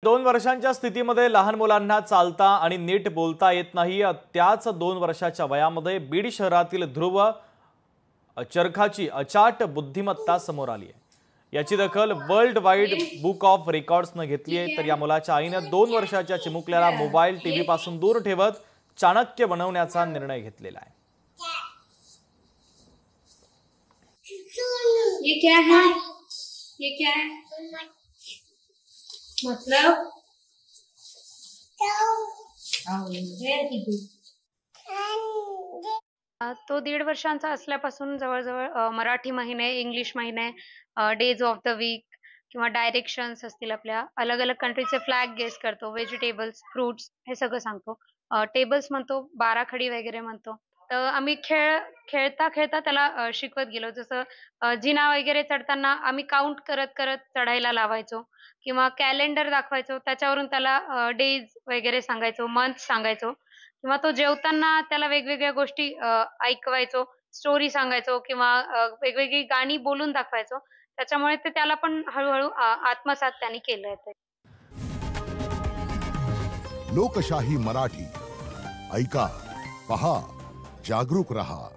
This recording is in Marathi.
2 वर्षांच्या स्थितीमध्ये लहान मुलांना चालता आणि नीट बोलता येत नाही। त्याच 2 वर्षाच्या वयामध्ये बीड शहरातील ध्रुव चरखाची अचाट बुद्धिमत्ता समोर आली आहे। याची दखल वर्ल्ड वाइड बुक ऑफ रेकॉर्ड्सने घेतली आहे। तर या मुलाच्या आईने 2 वर्षाच्या चिमुकल्याला मोबाईल टीव्ही पासून दूर ठेवत चाणक्य बनवण्याचा निर्णय घेतलेला आहे। ये क्या है? ये क्या है? मतलब तो 1.5 वर्षांचा असल्यापासून जवळ-जवळ मराठी महिने, इंग्लिश महिने, डेज ऑफ द वीक किंवा डायरेक्शन्स असतील आपल्या, अलग-अलग कंट्रीचे फ्लॅग गेस करतो, व्हेजिटेबल्स, फ्रुट्स हे सगळं सांगतो. टेबल्स म्हणतो, बाराखडी वगैरे म्हणतो. तर आम्ही खेळता-खेळता त्याला शिकवत गेलो. जसं जिना वगैरे चढताना आम्ही काउंट करत-करत चढायला लावायचो किंवा कॅलेंडर दाखवायचो. त्याच्यावरून त्याला डेज वगैरे सांगायचो, मंथ्स सांगायचो किंवा तो जेवताना त्याला वेगवेगळ्या गोष्टी ऐकवायचो, स्टोरी सांगायचो किंवा वेगवेगळी गाणी बोलून दाखवायचो. त्याच्यामुळे ते त्याला पण हळू-हळू आत्मसात त्यांनी केलंय ते. लोकशाही मराठी ऐका, पहा, जागरूक रहा।